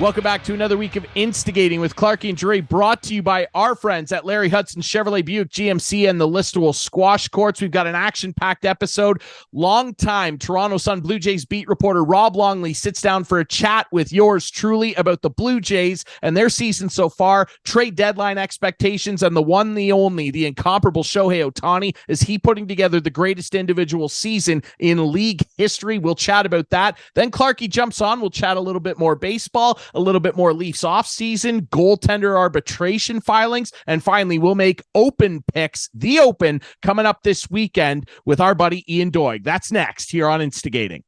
Welcome back to another week of Instigating with Clarkey and Drury, brought to you by our friends at Larry Hudson Chevrolet Buick GMC and the Listowel Squash Courts. We've got an action-packed episode. Longtime Toronto Sun Blue Jays beat reporter Rob Longley sits down for a chat with yours truly about the Blue Jays and their season so far, trade deadline expectations, and the one, the only, the incomparable Shohei Ohtani. Is he putting together the greatest individual season in league history? We'll chat about that. Then Clarkey jumps on. We'll chat a little bit more baseball, a little bit more Leafs offseason, goaltender arbitration filings, and finally, we'll make open picks, the Open, coming up this weekend with our buddy Ian Doig. That's next here on Instigating.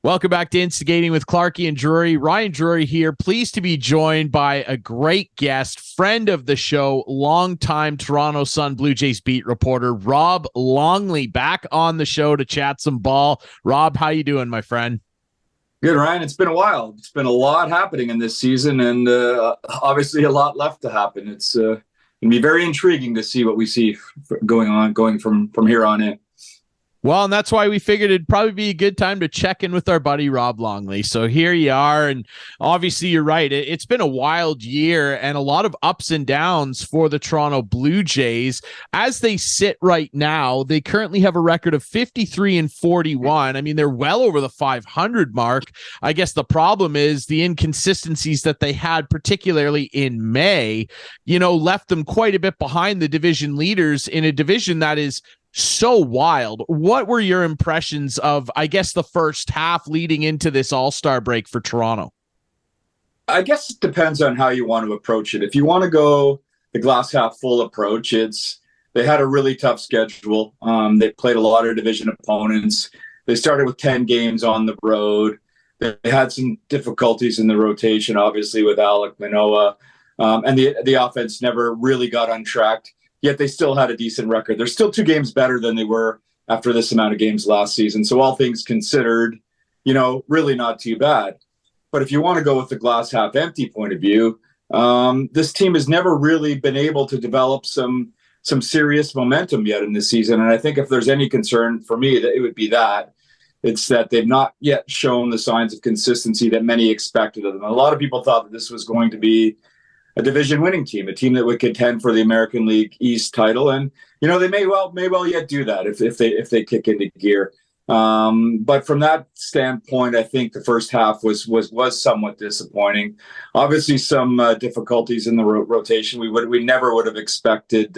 Welcome back to Instigating with Clarkey and Drury. Ryan Drury here, pleased to be joined by a great guest, friend of the show, longtime Toronto Sun Blue Jays beat reporter Rob Longley, back on the show to chat some ball. Rob, how you doing, my friend? Good, Ryan. It's been a while. It's been a lot happening in this season, and obviously a lot left to happen. It's going to be very intriguing to see what we see going from here on in. Well, and that's why we figured it'd probably be a good time to check in with our buddy Rob Longley. So here you are, and obviously you're right. It's been a wild year and a lot of ups and downs for the Toronto Blue Jays. As they sit right now, they currently have a record of 53-41. I mean, they're well over the 500 mark. I guess the problem is the inconsistencies that they had, particularly in May, left them quite a bit behind the division leaders in a division that is so wild. What were your impressions of, I guess, the first half leading into this All-Star break for Toronto? I guess it depends on how you want to approach it. If you want to go the glass half full approach, they had a really tough schedule. They played a lot of division opponents. They started with 10 games on the road. They had some difficulties in the rotation, obviously, with Alek Manoah. And the offense never really got untracked. Yet they still had a decent record. They're still 2 games better than they were after this amount of games last season. So all things considered, really not too bad. But if you want to go with the glass half empty point of view, this team has never really been able to develop some serious momentum yet in this season. And I think if there's any concern for me, that it would be that. It's that they've not yet shown the signs of consistency that many expected of them. A lot of people thought that this was going to be a division-winning team, a team that would contend for the American League East title, and they may well yet do that if they kick into gear. But from that standpoint, I think the first half was somewhat disappointing. Obviously, some difficulties in the rotation. We never would have expected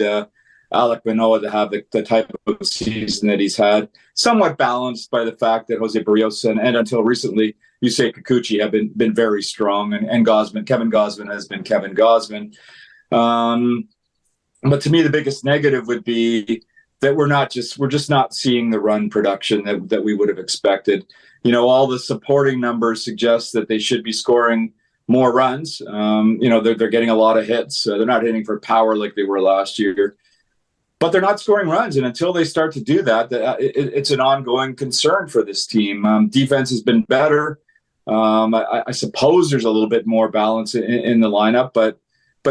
Alek Manoah to have the type of season that he's had. Somewhat balanced by the fact that Jose Barrios and until recently, Yusei Kikuchi have been very strong, and Kevin Gausman has been Kevin Gausman. But to me, the biggest negative would be that we're just not seeing the run production that we would have expected. All the supporting numbers suggest that they should be scoring more runs. They're getting a lot of hits. They're not hitting for power like they were last year. But they're not scoring runs, and until they start to do that, it's an ongoing concern for this team. Defense has been better. I suppose there's a little bit more balance in the lineup, but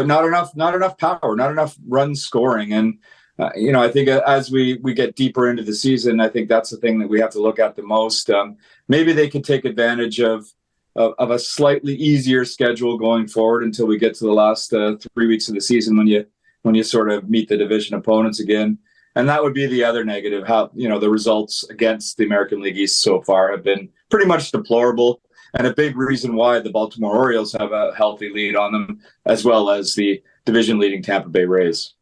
not enough power, not enough run scoring. And I think as we get deeper into the season, I think that's the thing that we have to look at the most. Maybe they could take advantage of a slightly easier schedule going forward until we get to the last 3 weeks of the season when you sort of meet the division opponents again. And that would be the other negative, how, the results against the American League East so far have been pretty much deplorable. And a big reason why the Baltimore Orioles have a healthy lead on them, as well as the division-leading Tampa Bay Rays.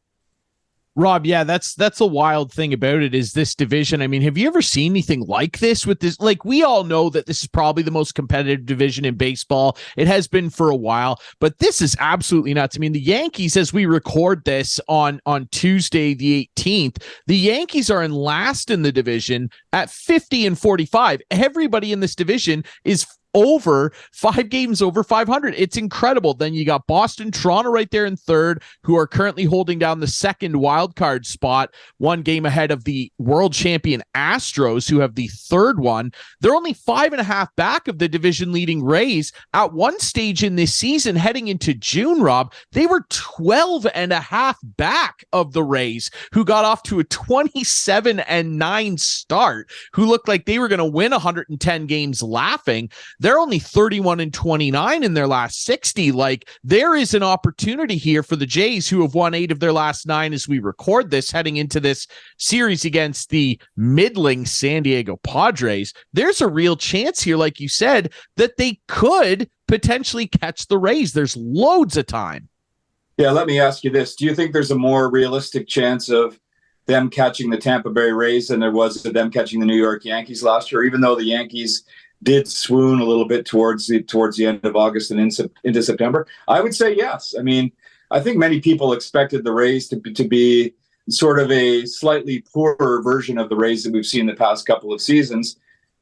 Rob, yeah, that's a wild thing about it, is this division. I mean, have you ever seen anything like this with this? Like, we all know that this is probably the most competitive division in baseball. It has been for a while, but this is absolutely nuts. I mean, the Yankees, as we record this on Tuesday, the 18th, the Yankees are in last in the division at 50-45. Everybody in this division is over 500. It's incredible. Then you got Boston, Toronto right there in third, who are currently holding down the second wild card spot, one game ahead of the world champion Astros, who have the third one. They're only 5.5 back of the division leading Rays. At one stage in this season, heading into June, Rob, they were 12.5 back of the Rays, who got off to a 27-9 start, who looked like they were going to win 110 games laughing. They're only 31-29 in their last 60. Like, there is an opportunity here for the Jays, who have won 8 of their last 9 as we record this, heading into this series against the middling San Diego Padres. There's a real chance here, like you said, that they could potentially catch the Rays. There's loads of time. Yeah, let me ask you this. Do you think there's a more realistic chance of them catching the Tampa Bay Rays than there was of them catching the New York Yankees last year, even though the Yankees did swoon a little bit towards the end of August and into September? I would say yes. I mean, I think many people expected the Rays to be sort of a slightly poorer version of the Rays that we've seen the past couple of seasons.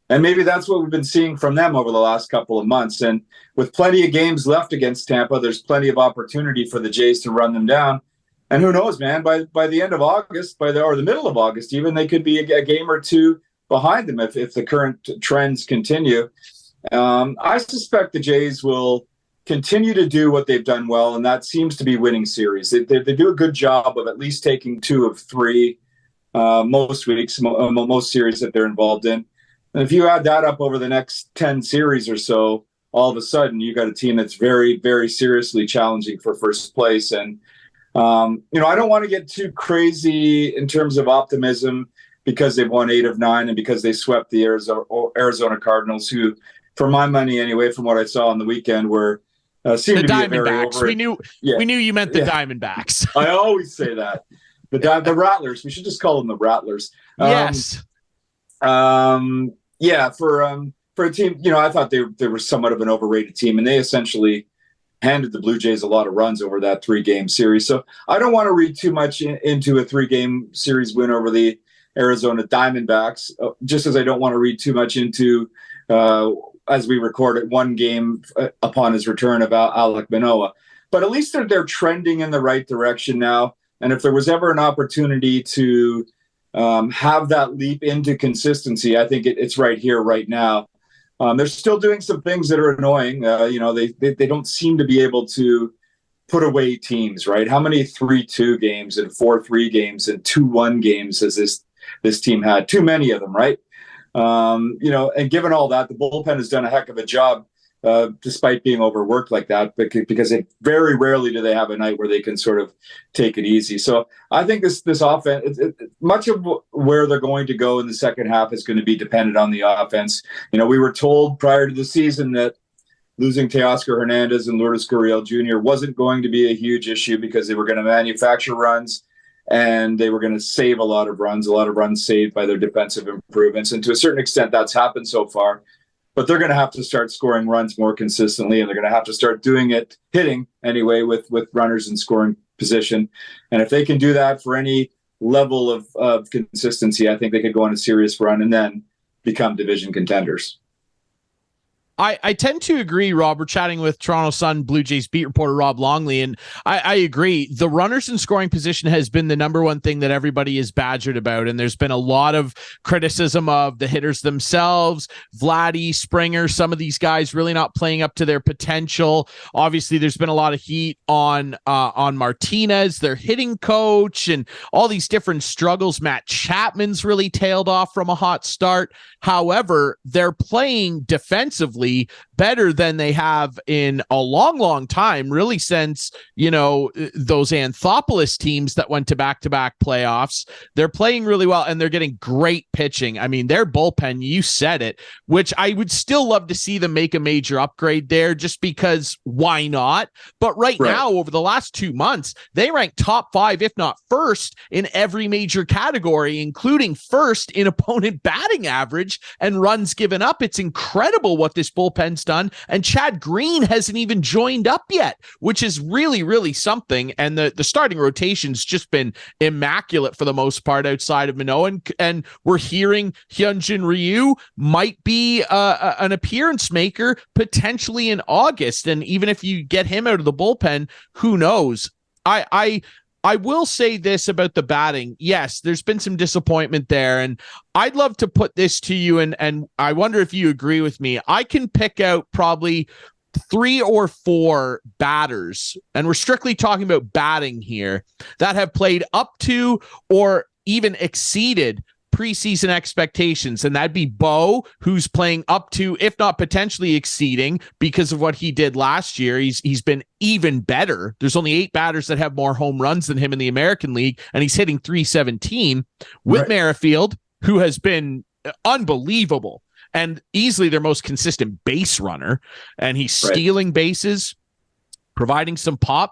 And maybe that's what we've been seeing from them over the last couple of months. And with plenty of games left against Tampa, there's plenty of opportunity for the Jays to run them down. And who knows, man, by the end of August, or the middle of August even, they could be a game or two behind them if the current trends continue. I suspect the Jays will continue to do what they've done well, and that seems to be winning series. They do a good job of at least taking 2 of 3 most weeks, most series that they're involved in. And if you add that up over the next 10 series or so, all of a sudden you got a team that's very, very seriously challenging for first place. And I don't want to get too crazy in terms of optimism because they've won 8 of 9 and because they swept the Arizona Cardinals, who, for my money anyway, from what I saw on the weekend, were seemed the to be a very Diamondbacks. We knew you meant the Diamondbacks. I always say that. The Rattlers. We should just call them the Rattlers. Yes. For a team, I thought they were somewhat of an overrated team, and they essentially handed the Blue Jays a lot of runs over that 3-game series. So I don't want to read too much into a 3-game series win over the Arizona Diamondbacks, just as I don't want to read too much into, as we record it, 1 game upon his return of Alek Manoah. But at least they're trending in the right direction now. And if there was ever an opportunity to have that leap into consistency, I think it's right here, right now. They're still doing some things that are annoying. They don't seem to be able to put away teams, right? How many 3-2 games and 4-3 games and 2-1 games has this team had? Too many of them, right? And given all that, the bullpen has done a heck of a job, despite being overworked like that, because very rarely do they have a night where they can sort of take it easy. So I think this offense, much of where they're going to go in the second half is going to be dependent on the offense. We were told prior to the season that losing Teoscar Hernandez and Lourdes Gurriel Jr. wasn't going to be a huge issue because they were going to manufacture runs and they were going to save a lot of runs saved by their defensive improvements. And to a certain extent, that's happened so far. But they're going to have to start scoring runs more consistently, and they're going to have to start hitting anyway, with runners in scoring position. And if they can do that for any level of consistency, I think they could go on a serious run and then become division contenders. I tend to agree, Rob. We're chatting with Toronto Sun Blue Jays beat reporter Rob Longley, and I agree. The runners in scoring position has been the number one thing that everybody is badgered about, and there's been a lot of criticism of the hitters themselves, Vladdy, Springer, some of these guys really not playing up to their potential. Obviously, there's been a lot of heat on Martinez, their hitting coach, and all these different struggles. Matt Chapman's really tailed off from a hot start. However, they're playing defensively better than they have in a long, long time, really since, those Anthopoulos teams that went to back-to-back playoffs. They're playing really well, and they're getting great pitching. I mean, their bullpen, you said it, which I would still love to see them make a major upgrade there just because why not? But right now, over the last 2 months, they rank top 5, if not first, in every major category, including first in opponent batting average and runs given up. It's incredible what this bullpen's done. And Chad Green hasn't even joined up yet, which is really, really something. And the starting rotation's just been immaculate for the most part outside of Manoah. And we're hearing Hyunjin Ryu might be an appearance maker potentially in August. And even if you get him out of the bullpen, who knows? I will say this about the batting. Yes, there's been some disappointment there, and I'd love to put this to you, and I wonder if you agree with me. I can pick out probably 3 or 4 batters, and we're strictly talking about batting here, that have played up to or even exceeded preseason expectations, and that'd be Bo, who's playing up to, if not potentially exceeding, because of what he did last year. He's been even better. There's only 8 batters that have more home runs than him in the American League, and he's hitting .317. Whit Merrifield, who has been unbelievable and easily their most consistent base runner, and he's stealing bases, providing some pop.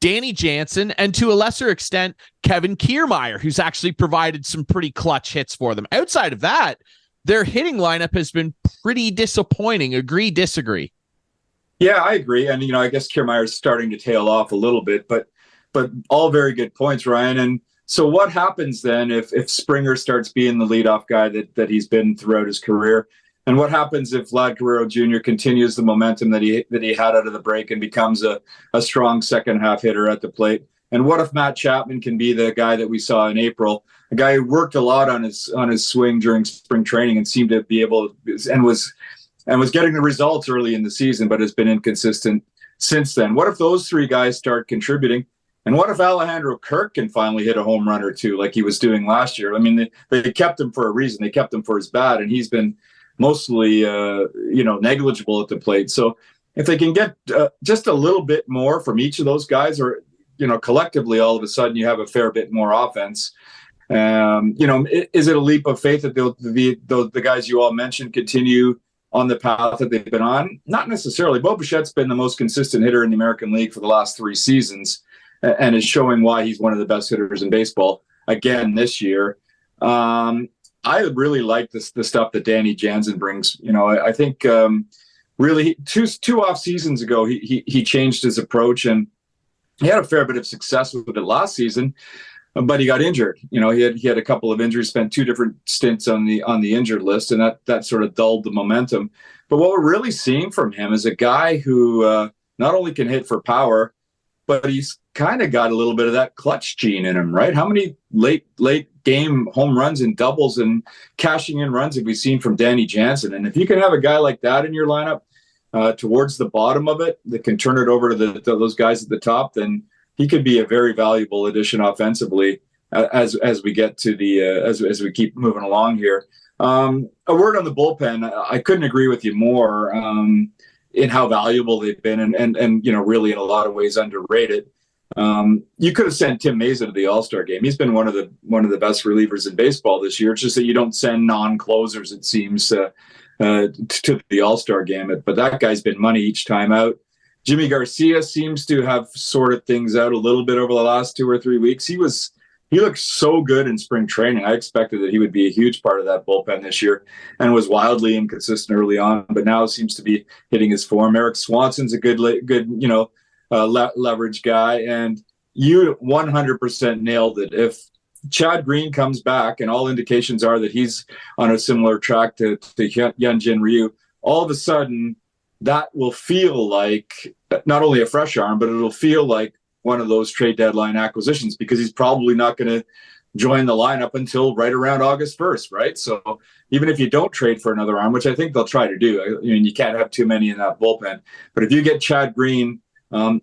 Danny Jansen, and to a lesser extent, Kevin Kiermaier, who's actually provided some pretty clutch hits for them. Outside of that, their hitting lineup has been pretty disappointing. Agree, disagree? Yeah, I agree. And, I guess Kiermaier is starting to tail off a little bit, but all very good points, Ryan. And so what happens then if Springer starts being the leadoff guy that he's been throughout his career? And what happens if Vlad Guerrero Jr. continues the momentum that he had out of the break and becomes a strong second half hitter at the plate? And what if Matt Chapman can be the guy that we saw in April, a guy who worked a lot on his swing during spring training and seemed to be able and was getting the results early in the season, but has been inconsistent since then? What if those 3 guys start contributing? And what if Alejandro Kirk can finally hit a home run or 2 like he was doing last year? I mean, they kept him for a reason. They kept him for his bat, and he's been mostly, negligible at the plate. So if they can get just a little bit more from each of those guys, or, collectively, all of a sudden you have a fair bit more offense. Is it a leap of faith that the guys you all mentioned continue on the path that they've been on? Not necessarily. Bo Bichette's been the most consistent hitter in the American League for the last 3 seasons, and is showing why he's one of the best hitters in baseball again this year. I really like the stuff that Danny Jansen brings. I think really two off seasons ago, he changed his approach, and he had a fair bit of success with it last season, but he got injured. He had a couple of injuries, spent 2 different stints on the injured list, and that sort of dulled the momentum. But what we're really seeing from him is a guy who not only can hit for power, but he's kind of got a little bit of that clutch gene in him, right? How many late game home runs and doubles and cashing in runs have we seen from Danny Jansen? And if you can have a guy like that in your lineup towards the bottom of it that can turn it over to those guys at the top, then he could be a very valuable addition offensively as we get to the as we keep moving along here. A word on the bullpen. I couldn't agree with you more in how valuable they've been, and really in a lot of ways underrated. You could have sent Tim Mayza to the All-Star game. He's been one of the best relievers in baseball this year. It's just that you don't send non-closers, it seems, to the All-Star game. But that guy's been money each time out. Jimmy Garcia seems to have sorted things out a little bit over the last 2 or 3 weeks. He looked so good in spring training. I expected that he would be a huge part of that bullpen this year, and was wildly inconsistent early on, but now seems to be hitting his form. Eric Swanson's a good leverage guy, and you 100% nailed it. If Chad Green comes back, and all indications are that he's on a similar track to Hyunjin Ryu, all of a sudden that will feel like not only a fresh arm, but it'll feel like one of those trade deadline acquisitions, because he's probably not going to join the lineup until right around August 1st, right? So even if you don't trade for another arm, which I think they'll try to do, I mean, you can't have too many in that bullpen. But if you get Chad Green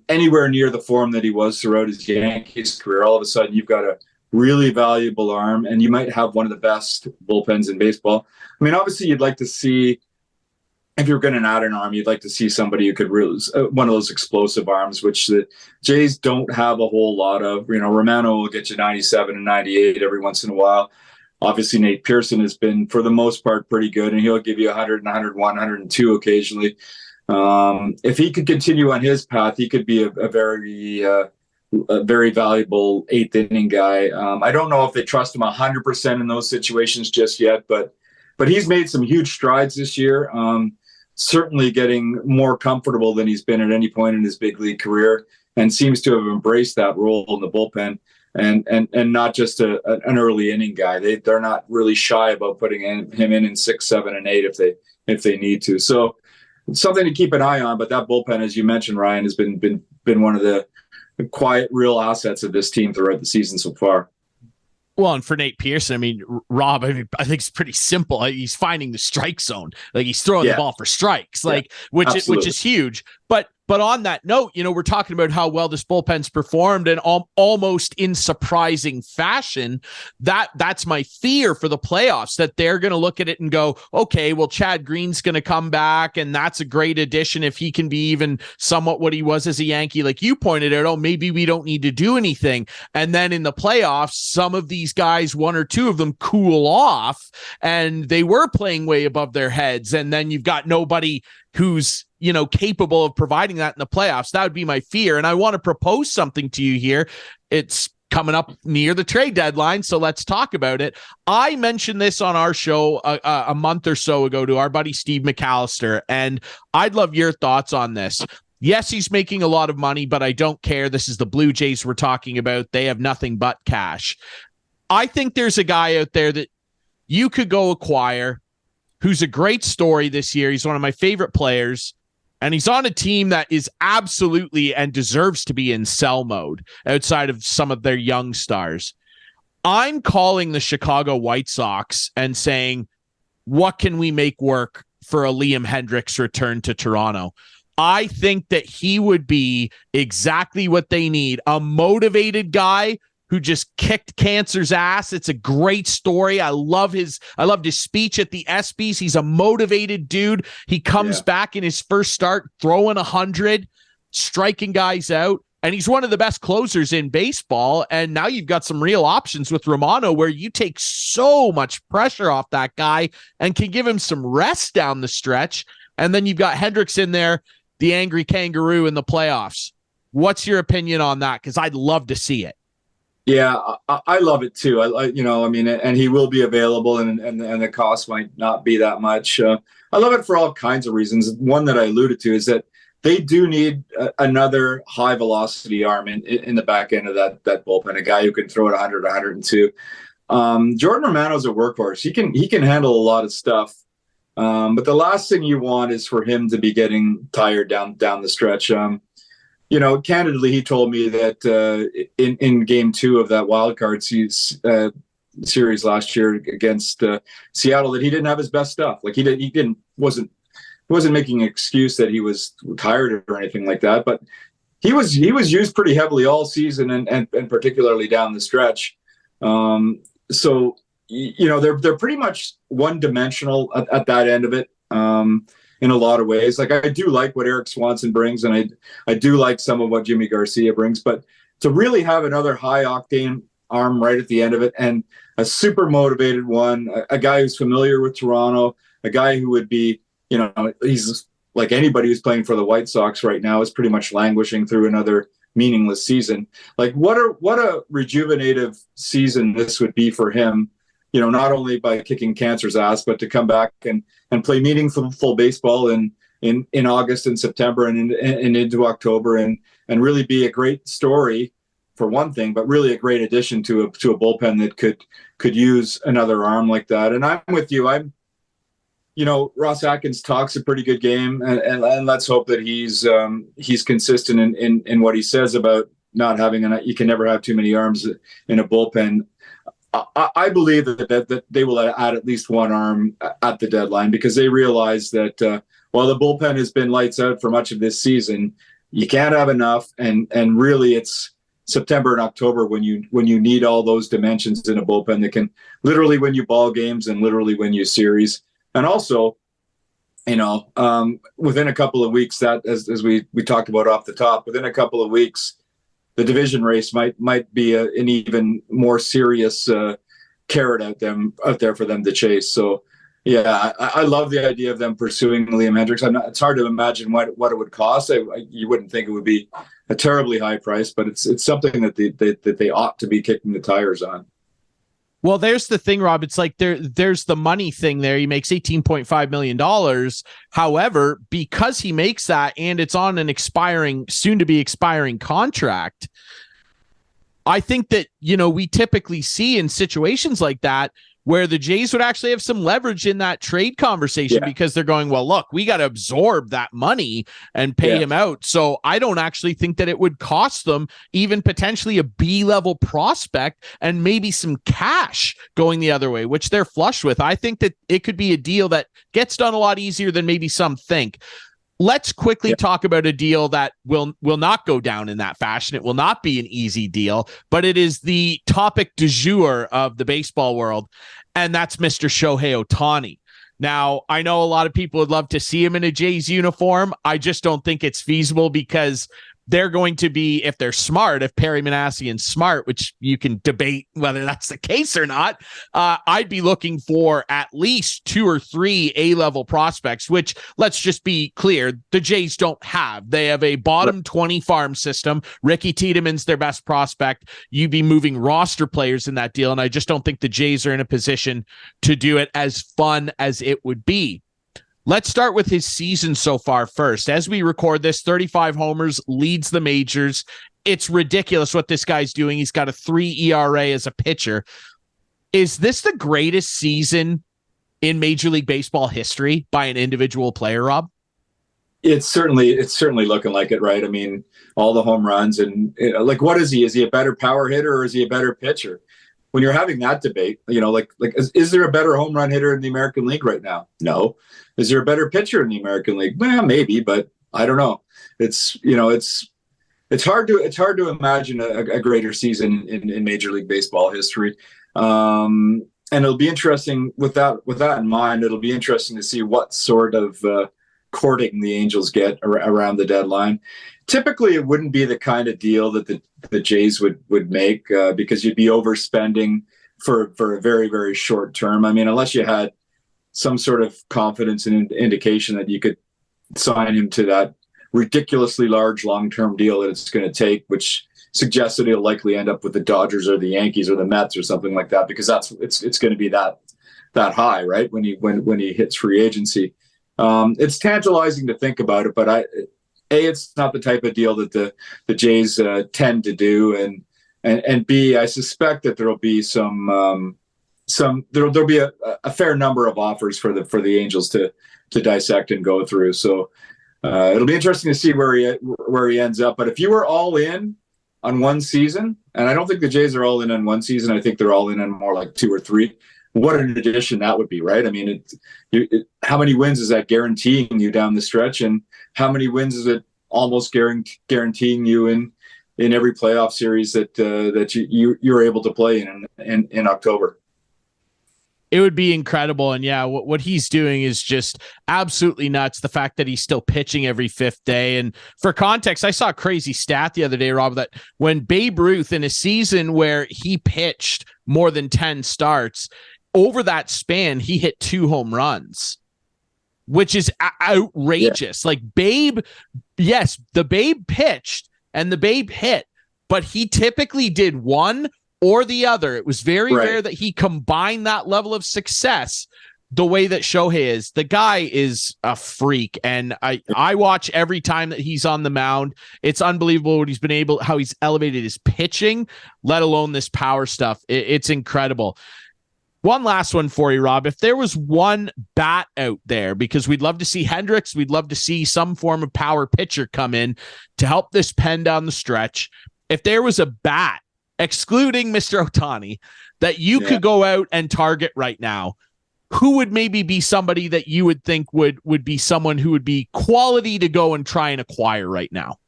anywhere near the form that he was throughout his Yankees career, all of a sudden you've got a really valuable arm, and you might have one of the best bullpens in baseball. I mean, obviously you'd like to see, if you're going to add an arm, you'd like to see somebody who could really, one of those explosive arms, which the Jays don't have a whole lot of. Romano will get you 97 and 98 every once in a while. Obviously, Nate Pearson has been, for the most part, pretty good, and he'll give you 100 and 101, 102 occasionally. If he could continue on his path, he could be a very valuable 8th inning guy. I don't know if they trust him 100% in those situations just yet, but he's made some huge strides this year. certainly getting more comfortable than he's been at any point in his big league career, and seems to have embraced that role in the bullpen, and not just an early inning guy. They're not really shy about putting him in 6, 7, and 8 if they need to. So it's something to keep an eye on. But that bullpen, as you mentioned, Ryan, has been one of the quiet, real assets of this team throughout the season so far. Well, and for Nate Pearson, I mean, Rob, I think it's pretty simple. He's finding the strike zone. Like, he's throwing the ball for strikes, which is huge. But on that note, we're talking about how well this bullpen's performed, and almost in surprising fashion. That's my fear for the playoffs, that they're going to look at it and go, okay, well, Chad Green's going to come back, and that's a great addition if he can be even somewhat what he was as a Yankee. Like you pointed out, maybe we don't need to do anything. And then in the playoffs, some of these guys, one or two of them, cool off, and they were playing way above their heads. And then you've got nobody who's capable of providing that in the playoffs. That would be my fear. And I want to propose something to you here. It's coming up near the trade deadline, so let's talk about it. I mentioned this on our show a month or so ago to our buddy Steve McAllister, and I'd love your thoughts on this. Yes, he's making a lot of money, but I don't care. This is the Blue Jays we're talking about. They have nothing but cash. I think there's a guy out there that you could go acquire who's a great story this year. He's one of my favorite players. And he's on a team that is absolutely and deserves to be in sell mode outside of some of their young stars. I'm calling the Chicago White Sox and saying, what can we make work for a Liam Hendriks return to Toronto? I think that he would be exactly what they need. A motivated guy who just kicked cancer's ass. It's a great story. I loved his speech at the ESPYs. He's a motivated dude. He comes back in his first start, throwing 100, striking guys out. And he's one of the best closers in baseball. And now you've got some real options with Romano, where you take so much pressure off that guy and can give him some rest down the stretch. And then you've got Hendriks in there, the angry kangaroo in the playoffs. What's your opinion on that? Because I'd love to see it. Yeah, I love it too. And he will be available, and the cost might not be that much. I love it for all kinds of reasons. One that I alluded to is that they do need another high velocity arm in the back end of that bullpen, a guy who can throw it 100, 102. Jordan Romano's a workhorse. He can handle a lot of stuff. But the last thing you want is for him to be getting tired down the stretch. Candidly, he told me that in game 2 of that wild card series last year against Seattle, that he didn't have his best stuff. Like he wasn't making an excuse that he was tired or anything like that. But he was used pretty heavily all season, and particularly down the stretch. So they're pretty much one dimensional at that end of it. In a lot of ways. Like, I do like what Eric Swanson brings, and I do like some of what Jimmy Garcia brings, but to really have another high octane arm right at the end of it, and a super motivated one, a guy who's familiar with Toronto, a guy who would be, he's like anybody who's playing for the White Sox right now is pretty much languishing through another meaningless season. Like, what a rejuvenative season this would be for him, not only by kicking cancer's ass, but to come back and play meaningful baseball in August and September and into October, and really be a great story for one thing, but really a great addition to a bullpen that could use another arm like that. And I'm with you. Ross Atkins talks a pretty good game, and let's hope that he's consistent in what he says about not having you can never have too many arms in a bullpen. I believe that they will add at least one arm at the deadline, because they realize that while the bullpen has been lights out for much of this season, you can't have enough, and really it's September and October when you need all those dimensions in a bullpen that can literally win you ball games and literally win you series. And also, within a couple of weeks, that as we talked about off the top, within a couple of weeks, the division race might be an even more serious carrot out there for them to chase. So, yeah, I love the idea of them pursuing Liam Hendriks. It's hard to imagine what it would cost. You wouldn't think it would be a terribly high price, but it's something that they ought to be kicking the tires on. Well, there's the thing, Rob. It's like there's the money thing there. He makes $18.5 million. However, because he makes that and it's on an soon to be expiring contract, I think that, we typically see in situations like that where the Jays would actually have some leverage in that trade conversation because they're going, well, look, we got to absorb that money and pay him out. So I don't actually think that it would cost them even potentially a B-level prospect and maybe some cash going the other way, which they're flush with. I think that it could be a deal that gets done a lot easier than maybe some think. Let's quickly talk about a deal that will not go down in that fashion. It will not be an easy deal, but it is the topic du jour of the baseball world, and that's Mr. Shohei Ohtani. Now, I know a lot of people would love to see him in a Jays uniform. I just don't think it's feasible because they're going to be, if they're smart, if Perry Manassian's smart, which you can debate whether that's the case or not, I'd be looking for at least 2 or 3 A-level prospects, which, let's just be clear, the Jays don't have. They have a bottom 20 farm system. Ricky Tiedemann's their best prospect. You'd be moving roster players in that deal, and I just don't think the Jays are in a position to do it as fun as it would be. Let's start with his season so far first. As we record this, 35 homers, leads the majors. It's ridiculous what this guy's doing. He's got a 3 ERA as a pitcher. Is this the greatest season in Major League Baseball history by an individual player, Rob? It's certainly looking like it, right? I mean, all the home runs and what is he? Is he a better power hitter or is he a better pitcher? When you're having that debate, is there a better home run hitter in the American League right now? No. Is there a better pitcher in the American League? Well, maybe, but I don't know. It's hard to imagine a greater season in Major League Baseball history. And it'll be interesting with that in mind. It'll be interesting to see what sort of courting the Angels get around the deadline. Typically, it wouldn't be the kind of deal that the Jays would make because you'd be overspending for a very, very short term. I mean, unless you had some sort of confidence and indication that you could sign him to that ridiculously large long-term deal that it's going to take, which suggests that he'll likely end up with the Dodgers or the Yankees or the Mets or something like that, because it's going to be that high, right? When he hits free agency. It's tantalizing to think about it, but it's not the type of deal that the Jays tend to do, and B, I suspect that there'll be there'll be a fair number of offers for the Angels to dissect and go through. So it'll be interesting to see where he ends up. But if you were all in on one season, and I don't think the Jays are all in on one season, I think they're all in on more like 2 or 3. What an addition that would be, right? I mean, how many wins is that guaranteeing you down the stretch, and how many wins is it almost guaranteeing you in every playoff series that you're able to play in October? It would be incredible. And yeah, what he's doing is just absolutely nuts. The fact that he's still pitching every 5th day. And for context, I saw a crazy stat the other day, Rob, that when Babe Ruth, in a season where he pitched more than 10 starts, over that span, he hit 2 home runs, which is outrageous. Yeah. Like Babe, yes, the Babe pitched and the Babe hit, but he typically did one or the other. It was very rare that he combined that level of success the way that Shohei is. The guy is a freak, and I watch every time that he's on the mound. It's unbelievable what how he's elevated his pitching, let alone this power stuff. It's incredible. One last one for you, Rob. If there was one bat out there, because we'd love to see Hendricks, we'd love to see some form of power pitcher come in to help this pen down the stretch. If there was a bat, excluding Mr. Ohtani, that you could go out and target right now, who would maybe be somebody that you would think would be someone who would be quality to go and try and acquire right now?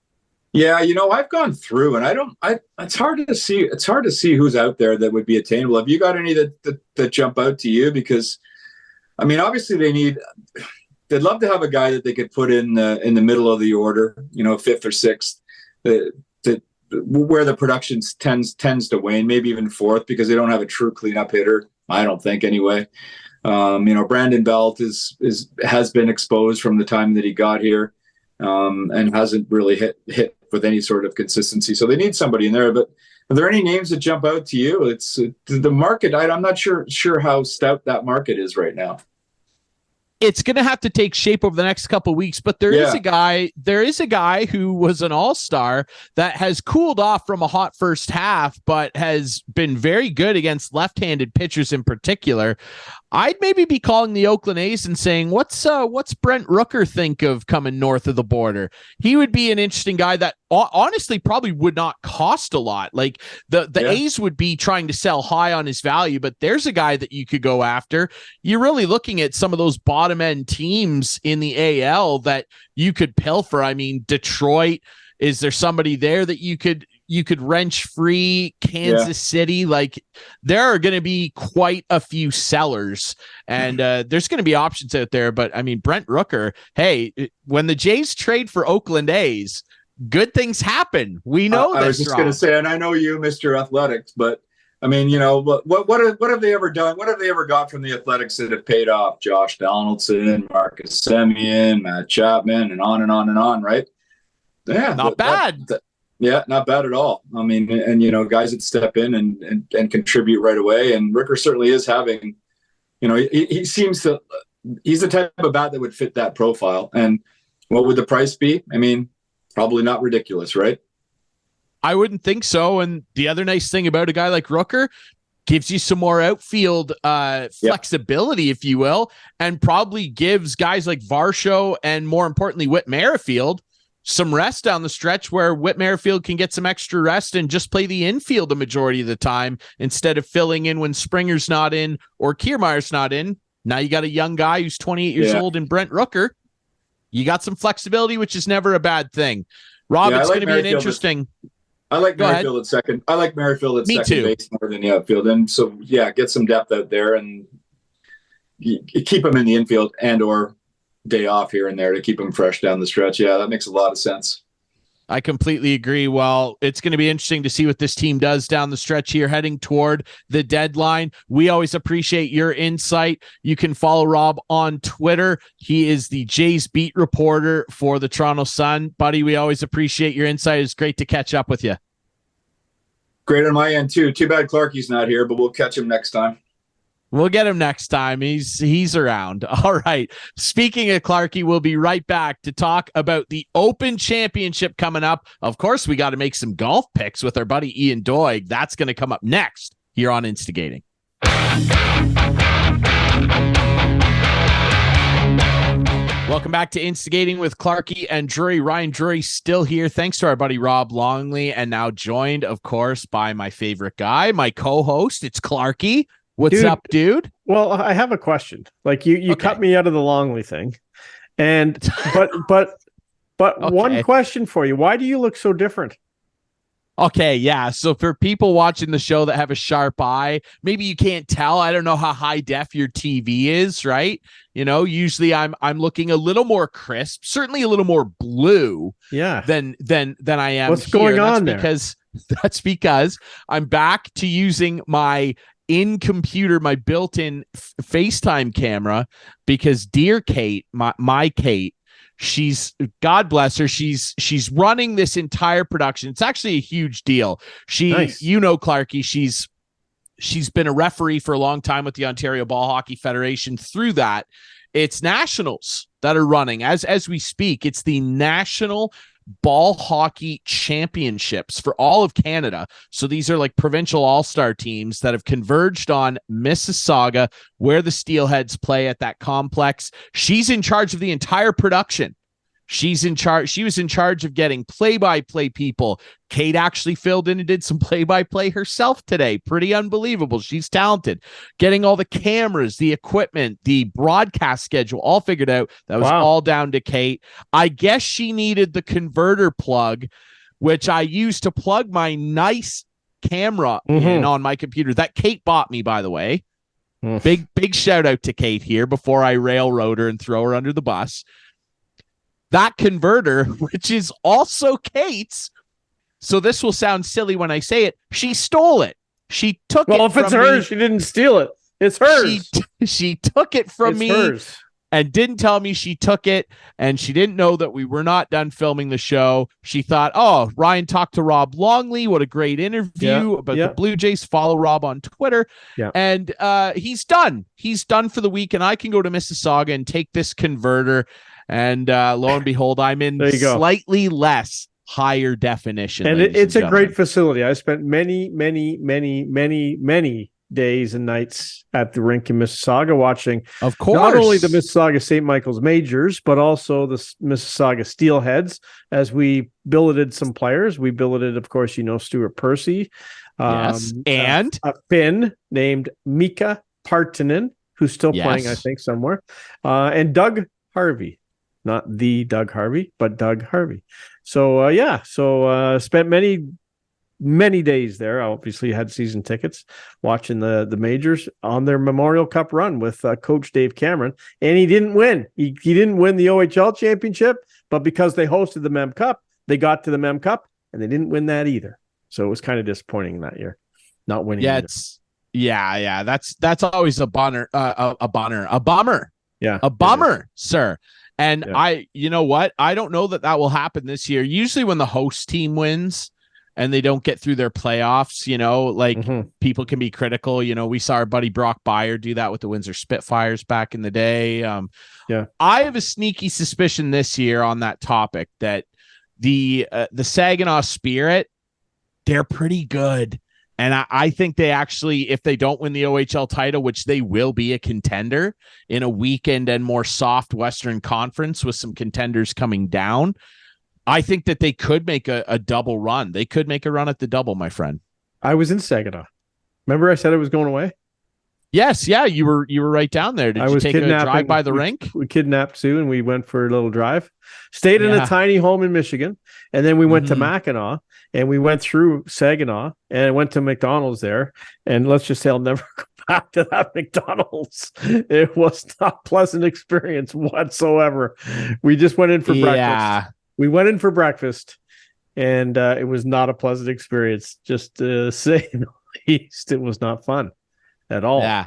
Yeah, I've gone through, and it's hard to see. It's hard to see who's out there that would be attainable. Have you got any that jump out to you? Because, I mean, obviously they'd love to have a guy that they could put in the middle of the order, 5th or 6th, where the production tends to wane, maybe even 4th, because they don't have a true cleanup hitter. I don't think, anyway. Brandon Belt has been exposed from the time that he got here, and hasn't really hit with any sort of consistency. So they need somebody in there. But Are there any names that jump out to you? It's the market. I'm not sure how stout that market is right now. It's going to have to take shape over the next couple of weeks, but there is a guy who was an all-star that has cooled off from a hot first half, but has been very good against left-handed pitchers in particular. I'd maybe be calling the Oakland A's and saying, what's Brent Rooker think of coming north of the border? He would be an interesting guy that honestly probably would not cost a lot. Like the A's would be trying to sell high on his value, but there's a guy that you could go after. You're really looking at some of those bottom end teams in the AL that you could pilfer. I mean, Detroit, is there somebody there that you could wrench free? Kansas City? Like, there are going to be quite a few sellers, and there's going to be options out there. But I mean, Brent Rooker, hey, when the Jays trade for Oakland A's, good things happen. We know this. I was just going to say, and I know you, Mr. Athletics, but I mean, you know, what have they ever done? What have they ever got from the Athletics that have paid off? Josh Donaldson, Marcus Semien, Matt Chapman, and on and on and on, right? Yeah, not bad. Not bad at all. I mean, and you know, guys that step in and contribute right away. And Rooker certainly is having, you know, he seems to, he's the type of bat that would fit that profile. And what would the price be? I mean, probably not ridiculous, right? I wouldn't think so. And the other nice thing about a guy like Rooker, gives you some more outfield flexibility, if you will, and probably gives guys like Varsho and, more importantly, Whit Merrifield some rest down the stretch, where Whit Merrifield can get some extra rest and just play the infield the majority of the time instead of filling in when Springer's not in or Kiermaier's not in. Now you got a young guy who's 28 years old in Brent Rooker. You got some flexibility, which is never a bad thing. Rob, it's going to be an interesting... I like Merrifield at second. I like Merrifield at second base more than the outfield. And so, get some depth out there and you keep him in the infield and or day off here and there to keep him fresh down the stretch. Yeah, that makes a lot of sense. I completely agree. Well, it's going to be interesting to see what this team does down the stretch here, heading toward the deadline. We always appreciate your insight. You can follow Rob on Twitter. He is the Jays beat reporter for the Toronto Sun. Buddy, we always appreciate your insight. It's great to catch up with you. Great on my end, too. Too bad Clarkey's not here, but we'll catch him next time. We'll get him next time. He's around. All right. Speaking of Clarkey, we'll be right back to talk about the Open Championship coming up. Of course, we got to make some golf picks with our buddy Ian Doig. That's going to come up next here on Instigating. Welcome back to Instigating with Clarkey and Drury. Ryan Drury still here. Thanks to our buddy Rob Longley, and now joined, of course, by my favorite guy, my co-host. It's Clarkey. What's up, dude? Well, I have a question. Like you cut me out of the Longley thing, and but okay. One question for you: why do you look so different? Okay, yeah. So for people watching the show that have a sharp eye, maybe you can't tell. I don't know how high def your TV is, right? You know, usually I'm looking a little more crisp, certainly a little more blue. Yeah. Than I am. What's going on there? That's because I'm back to using my my built-in FaceTime camera, because dear Kate, my Kate, she's, God bless her, she's running this entire production. It's actually a huge deal. Nice. You know, Clarkey, she's been a referee for a long time with the Ontario Ball Hockey Federation. Through that, it's nationals that are running as we speak. It's the National Ball Hockey Championships for all of Canada. So these are like provincial all-star teams that have converged on Mississauga, where the Steelheads play at that complex. She's in charge of the entire production. She was in charge of getting play-by-play people. Kate actually filled in and did some play-by-play herself today. Pretty unbelievable. She's talented. Getting all the cameras, the equipment, the broadcast schedule all figured out. That was all down to Kate. I guess she needed the converter plug, which I used to plug my nice camera in on my computer that Kate bought me, by the way. Big shout out to Kate here before I railroad her and throw her under the bus. That converter, which is also Kate's, so this will sound silly when I say it, she stole it. She took it from me. Well, if it's hers, she didn't steal it. It's hers. She took it from me. Hers. and didn't tell me she took it, and she didn't know that we were not done filming the show. She thought, oh, Ryan talked to Rob Longley. What a great interview about the Blue Jays. Follow Rob on Twitter. Yeah. And he's done. He's done for the week, and I can go to Mississauga and take this converter. And lo and behold, I'm in slightly less higher definition. And it's a great facility. I spent many days and nights at the rink in Mississauga watching, of course, not only the Mississauga St. Michael's Majors, but also the Mississauga Steelheads, as we billeted some players. We billeted, of course, Stuart Percy. And a Finn named Mika Partanen, who's still playing, I think, somewhere. And Doug Harvey. Not the Doug Harvey, but Doug Harvey. So, spent many days there. Obviously had season tickets watching the majors on their Memorial Cup run with Coach Dave Cameron, and he didn't win. He didn't win the OHL championship, but because they hosted the Mem Cup, they got to the Mem Cup, and they didn't win that either. So it was kind of disappointing that year, not winning. Yeah, that's always a bummer. Yeah, a bummer, sir. And you know what? I don't know that will happen this year. Usually when the host team wins and they don't get through their playoffs, people can be critical. We saw our buddy Brock Byer do that with the Windsor Spitfires back in the day. I have a sneaky suspicion this year on that topic that the Saginaw Spirit, they're pretty good. And I think they actually, if they don't win the OHL title, which they will be a contender in a weekend and more soft Western Conference with some contenders coming down, I think that they could make a double run. They could make a run at the double, my friend. I was in Saginaw. Remember I said I was going away? Yes, yeah, you were right down there. Did you take a drive by the rink? We kidnapped Sue and we went for a little drive. Stayed in a tiny home in Michigan, and then we went to Mackinac, and we went through Saginaw and went to McDonald's there. And let's just say I'll never go back to that McDonald's. It was not a pleasant experience whatsoever. We just went in for breakfast. We went in for breakfast, and it was not a pleasant experience. Just to say the least, it was not fun at all. Yeah.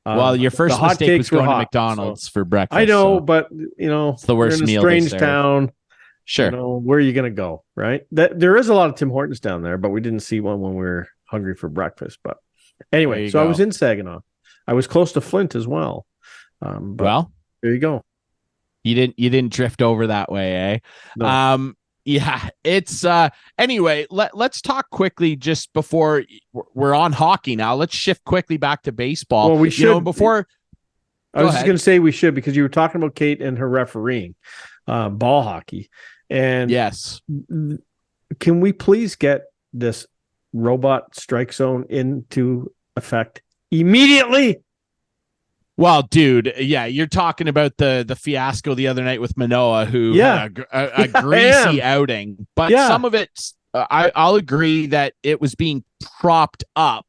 Well, your first mistake was going to McDonald's for breakfast. I know, but it's the worst meal. Strange town. Sure. Where are you going to go? Right. There is a lot of Tim Hortons down there, but we didn't see one when we were hungry for breakfast. But anyway, so I was in Saginaw. I was close to Flint as well. Well, there you go. You didn't drift over that way, eh? No. Yeah, it's anyway, let's talk quickly just before we're on hockey now. Let's shift quickly back to baseball. Well, we should before I was just going to say we should, because you were talking about Kate and her refereeing ball hockey. And yes, can we please get this robot strike zone into effect immediately? Well, dude, yeah, you're talking about the fiasco the other night with Manoah, who had a greasy outing. But some of it, I'll agree that it was being propped up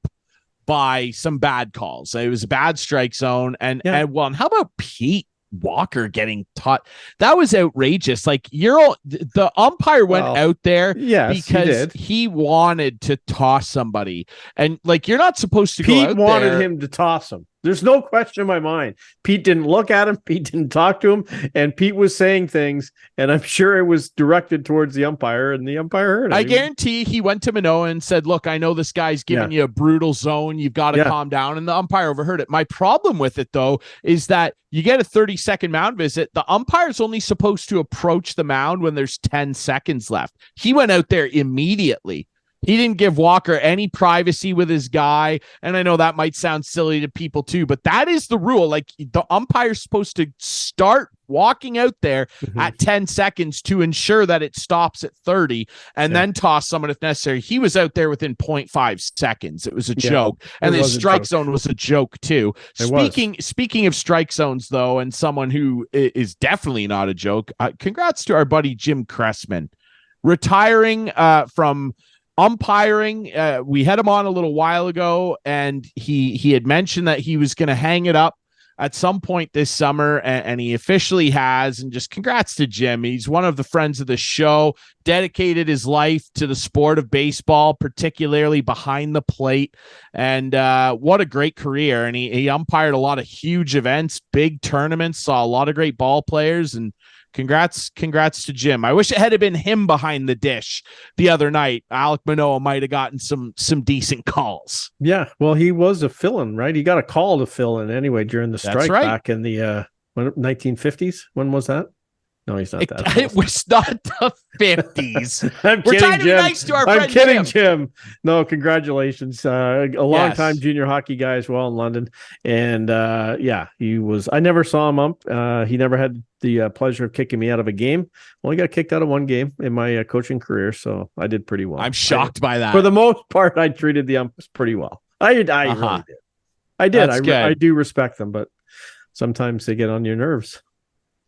by some bad calls. It was a bad strike zone. And how about Pete Walker getting taught? That was outrageous. Like, the umpire went out there because he wanted to toss somebody. And, like, you're not supposed to go out there. Pete wanted him to toss him. There's no question in my mind. Pete didn't look at him. Pete didn't talk to him. And Pete was saying things, and I'm sure it was directed towards the umpire, and the umpire heard it. I guarantee he went to Manoah and said, look, I know this guy's giving you a brutal zone. You've got to calm down. And the umpire overheard it. My problem with it, though, is that you get a 30-second mound visit. The umpire's only supposed to approach the mound when there's 10 seconds left. He went out there immediately. He didn't give Walker any privacy with his guy. And I know that might sound silly to people too, but that is the rule. Like, the umpire's supposed to start walking out there at 10 seconds to ensure that it stops at 30 and then toss someone if necessary. He was out there within 0.5 seconds. It was a joke. And the strike zone was a joke too. Speaking of strike zones, though, and someone who is definitely not a joke, congrats to our buddy Jim Cressman, retiring from umpiring. We had him on a little while ago, and he had mentioned that he was going to hang it up at some point this summer, and he officially has. And just congrats to Jim. He's one of the friends of the show, dedicated his life to the sport of baseball, particularly behind the plate. And what a great career. And he umpired a lot of huge events, big tournaments, saw a lot of great ball players, and congrats to Jim. I wish it had been him behind the dish the other night. Alek Manoah might have gotten some decent calls. Yeah, well, he was a fill-in, right? He got a call to fill in anyway during the strike back in the 1950s. When was that? No, he's not that. It was not the 50s. We're trying to be nice to our friend I'm kidding, Jim. No, congratulations. A long-time junior hockey guy as well in London. And he was. I never saw him ump. He never had the pleasure of kicking me out of a game. Only got kicked out of one game in my coaching career, so I did pretty well. I'm shocked by that. For the most part, I treated the umps pretty well. I really did. I did. I do respect them, but sometimes they get on your nerves.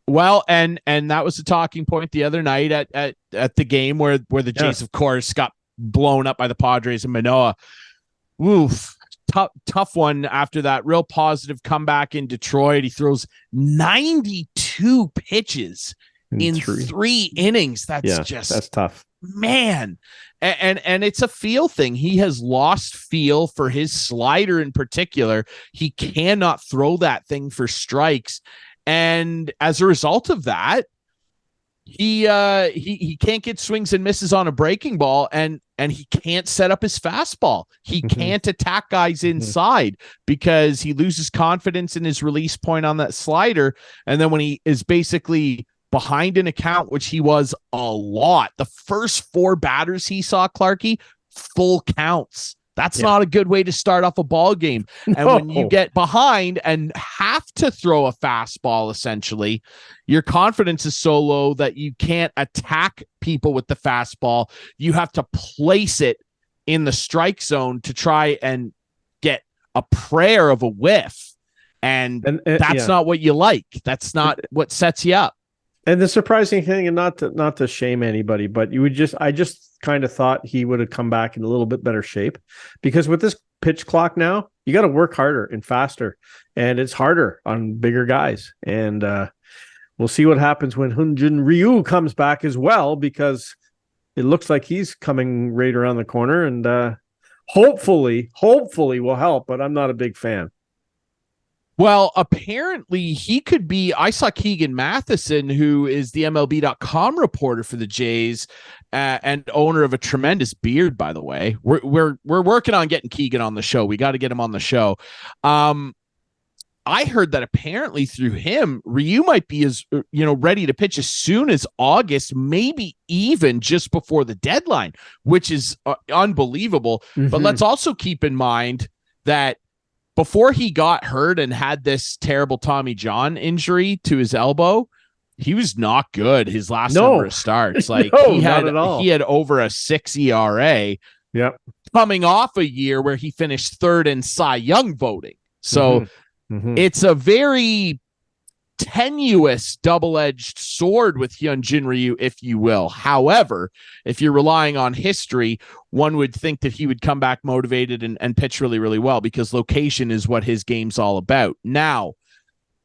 Well, and that was the talking point the other night at the game where the Jays, of course, got blown up by the Padres and Manoah. Oof. Tough one after that real positive comeback in Detroit. He throws 92 pitches in three innings. That's tough, man. And it's a feel thing. He has lost feel for his slider in particular. He cannot throw that thing for strikes. And as a result of that, he can't get swings and misses on a breaking ball, and he can't set up his fastball. He can't attack guys inside because he loses confidence in his release point on that slider. And then when he is basically behind an account, which he was a lot, the first 4 batters he saw, Clarkey, full counts. That's not a good way to start off a ball game. And when you get behind and have to throw a fastball, essentially, your confidence is so low that you can't attack people with the fastball. You have to place it in the strike zone to try and get a prayer of a whiff. And that's not what you like. That's not what sets you up. And the surprising thing, and not to shame anybody, but I just kind of thought he would have come back in a little bit better shape, because with this pitch clock now, you got to work harder and faster, and it's harder on bigger guys. And we'll see what happens when Hyunjin Ryu comes back as well, because it looks like he's coming right around the corner, and hopefully will help. But I'm not a big fan. Well, apparently he could be. I saw Keegan Matheson, who is the MLB.com reporter for the Jays and owner of a tremendous beard, by the way. We're working on getting Keegan on the show. We got to get him on the show. I heard that apparently through him, Ryu might be ready to pitch as soon as August, maybe even just before the deadline, which is unbelievable. But let's also keep in mind that before he got hurt and had this terrible Tommy John injury to his elbow, he was not good his last number of starts. Like he had over a 6 ERA. Yep. Coming off a year where he finished 3rd in Cy Young voting. So it's a very tenuous double-edged sword with Hyunjin Ryu, if you will. However, if you're relying on history, one would think that he would come back motivated and pitch really, really well, because location is what his game's all about. Now,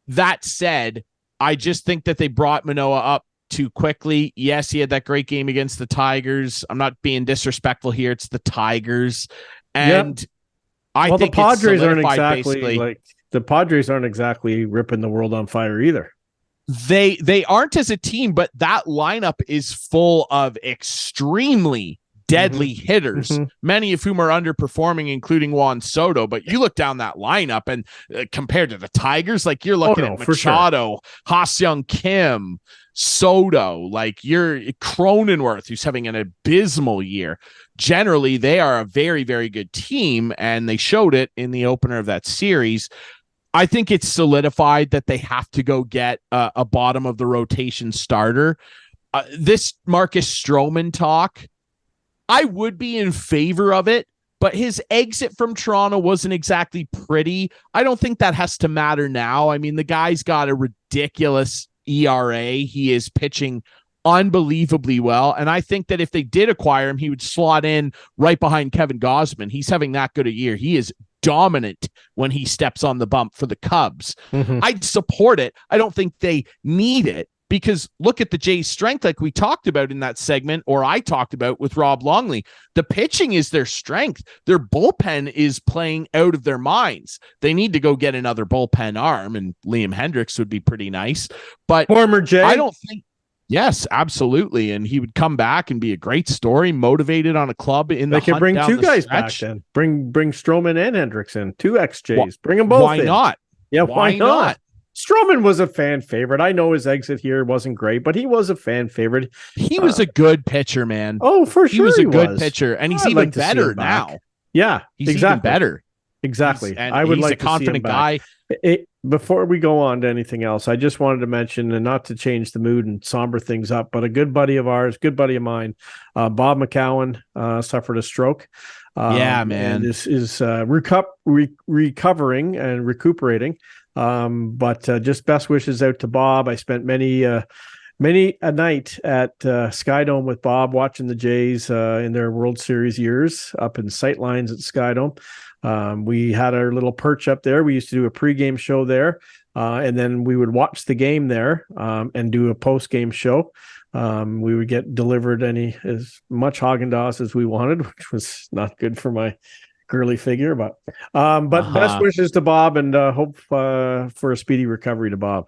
that said, I just think that they brought Manoah up too quickly. Yes, he had that great game against the Tigers. I'm not being disrespectful here. It's the Tigers. And I think the Padres aren't exactly the Padres aren't exactly ripping the world on fire either. They aren't as a team, but that lineup is full of extremely deadly hitters, many of whom are underperforming, including Juan Soto. But you look down that lineup and compared to the Tigers, like you're looking at Machado, Ha-Seong Kim, Soto, like you're Cronenworth, who's having an abysmal year. Generally, they are a very, very good team, and they showed it in the opener of that series. I think it's solidified that they have to go get a bottom of the rotation starter. This Marcus Stroman talk, I would be in favor of it, but his exit from Toronto wasn't exactly pretty. I don't think that has to matter now. I mean, the guy's got a ridiculous ERA. He is pitching unbelievably well. And I think that if they did acquire him, he would slot in right behind Kevin Gausman. He's having that good a year. He is dominant when he steps on the bump for the Cubs. Mhm. I'd support it. I don't think they need it, because look at the Jays' strength, like we talked about in that segment, or I talked about with Rob Longley. The pitching is their strength. Their bullpen is playing out of their minds. They need to go get another bullpen arm, and Liam Hendricks would be pretty nice. But Former Jay. I don't think. Yes, absolutely, and he would come back and be a great story, motivated on a club in the. They could hunt bring down two the guys stretch. back then. Bring Stroman and Hendricks in, two XJs. Bring them both. Why in. not? Yeah, Why not? Stroman was a fan favorite. I know his exit here wasn't great, but he was a fan favorite. He was a good pitcher, man. Oh, for sure, He was a good pitcher, and he's I'd even like to see better him back. now. Yeah, He's exactly. even better. Exactly. And I would he's like a to see him confident back. guy. Before we go on to anything else, I just wanted to mention, and not to change the mood and somber things up, but a good buddy of ours, good buddy of mine, Bob McCowan, suffered a stroke. Yeah, man. And is recovering and recuperating. But just best wishes out to Bob. I spent many a night at Skydome with Bob, watching the Jays in their World Series years up in sightlines at Skydome. We had our little perch up there. We used to do a pregame show there, and then we would watch the game there and do a postgame show. We would get delivered as much Haagen-Dazs as we wanted, which was not good for my girly figure. But best wishes to Bob, and hope for a speedy recovery to Bob.